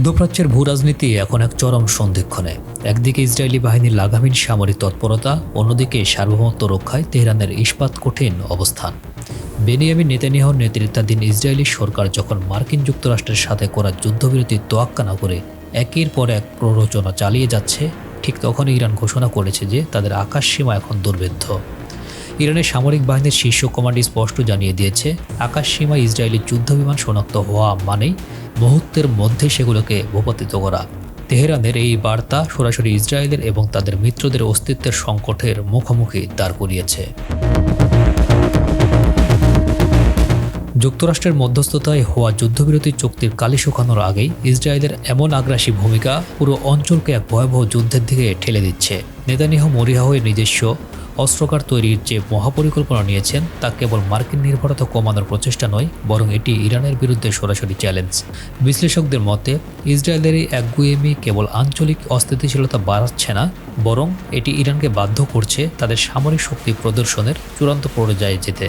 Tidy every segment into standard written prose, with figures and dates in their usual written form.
মধ্যপ্রাচ্যের ভূরাজনীতি এখন এক চরম সন্ধিক্ষণে। একদিকে ইসরায়েলি বাহিনীর লাগামহীন সামরিক তৎপরতা, অন্যদিকে সার্বভৌমত্ব রক্ষায় তেহরানের ইস্পাত কঠিন অবস্থান। বেনিয়ামিন নেতানিয়াহুর নেতৃত্বাধীন ইসরায়েলি সরকার যখন মার্কিন যুক্তরাষ্ট্রের সাথে করা যুদ্ধবিরতির তোয়াক্কা না করে একের পর এক প্ররোচনা চালিয়ে যাচ্ছে, ঠিক তখন ইরান ঘোষণা করেছে যে তাদের আকাশসীমা এখন দুর্ভেদ্য। ইরানের সামরিক বাহিনীর শীর্ষ কমান্ড স্পষ্ট জানিয়ে দিয়েছে, আকাশসীমায় ইসরায়েলি যুদ্ধবিমান শনাক্ত হওয়া মানেই মুহূর্তের মধ্যে সেগুলোকে ভূপাতিত করা। তেহরানের এই বার্তা সরাসরি ইসরায়েলের এবং তাদের মিত্রদের অস্তিত্বের সংকটের মুখোমুখি দাঁড় করিয়েছে। যুক্তরাষ্ট্রের মধ্যস্থতায় হওয়া যুদ্ধবিরতি চুক্তির কালি শুকানোর আগেই ইসরায়েলের এমন আগ্রাসী ভূমিকা পুরো অঞ্চলকে এক ভয়াবহ যুদ্ধের দিকে ঠেলে দিচ্ছে। নেতানিয়াহু মরিয়া হয়ে নিজস্ব অস্ত্রাগার তৈরির যে মহাপরিকল্পনা নিয়েছেন তা কেবল মার্কিন নির্ভরতা কমানোর প্রচেষ্টা নয়, বরং এটি ইরানের বিরুদ্ধে সরাসরি চ্যালেঞ্জ। বিশ্লেষকদের মতে ইসরায়েলের এই একগুঁয়েমি কেবল আঞ্চলিক অস্থিতিশীলতা বাড়াচ্ছে না, বরং এটি ইরানকে বাধ্য করছে তাদের সামরিক শক্তি প্রদর্শনের চূড়ান্ত পর্যায়ে যেতে।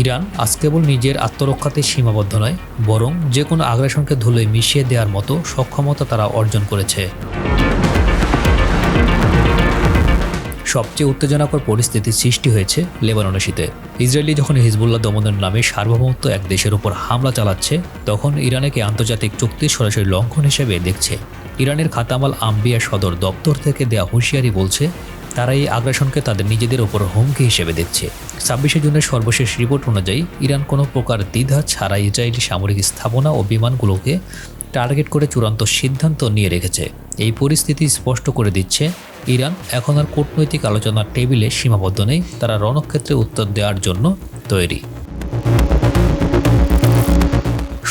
ইরান আজ কেবল নিজের আত্মরক্ষাতে সীমাবদ্ধ নয়, বরং যে কোনো আগ্রাসনকে ধুলোয় মিশিয়ে দেওয়ার মতো সক্ষমতা তারা অর্জন করেছে। সবচেয়ে উত্তেজনাকর পরিস্থিতির সৃষ্টি হয়েছে লেবাননের শীতে। ইসরায়েলি যখন হিজবুল্লাহ দমনের নামে সার্বভৌমত্ব এক দেশের উপর হামলা চালাচ্ছে, তখন ইরানকে আন্তর্জাতিক চুক্তির সরাসরি লঙ্ঘন হিসেবে দেখছে। ইরানের খাতামাল আম্বিয়া সদর দপ্তর থেকে দেয়া হুঁশিয়ারি বলছে, তারা এই আগ্রাসনকে তাদের নিজেদের ওপর হুমকি হিসেবে দেখছে। 26 জুনের সর্বশেষ রিপোর্ট অনুযায়ী ইরান কোনো প্রকার দ্বিধা ছাড়া ইসরায়েলি সামরিক স্থাপনা ও বিমানগুলোকে টার্গেট করে চূড়ান্ত সিদ্ধান্ত নিয়ে রেখেছে। এই পরিস্থিতি স্পষ্ট করে দিচ্ছে, ইরান এখন আর কূটনৈতিক আলোচনার টেবিলে সীমাবদ্ধ নেই, তারা রণক্ষেত্রে উত্তর দেওয়ার জন্য তৈরি।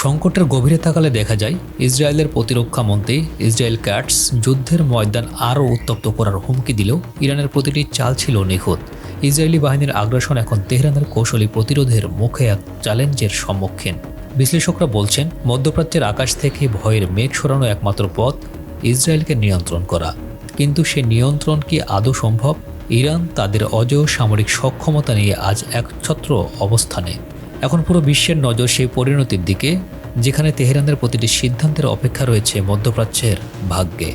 সংকটের গভীরে তাকালে দেখা যায়, ইসরায়েলের প্রতিরক্ষা মন্ত্রী ইসরায়েল ক্যাটস যুদ্ধের ময়দান আরও উত্তপ্ত করার হুমকি দিলেও ইরানের প্রতিটি চাল ছিল নিখুঁত। ইসরায়েলি বাহিনীর আগ্রাসন এখন তেহরানের কৌশলী প্রতিরোধের মুখে এক চ্যালেঞ্জের সম্মুখীন। বিশ্লেষকরা বলছেন, মধ্যপ্রাচ্যের আকাশ থেকে ভয়ের মেঘ সরানো একমাত্র পথ ইসরায়েলকে নিয়ন্ত্রণ করা। কিন্তু সে নিয়ন্ত্রণ কি আদৌ সম্ভব? ইরান তাদের অজেয় সামরিক সক্ষমতা নিয়ে আজ একছত্র অবস্থানে। এখন পুরো বিশ্বের নজর সেই পরিণতির দিকে, যেখানে তেহরানের প্রতিটি সিদ্ধান্তের অপেক্ষা রয়েছে মধ্যপ্রাচ্যের ভাগ্যে।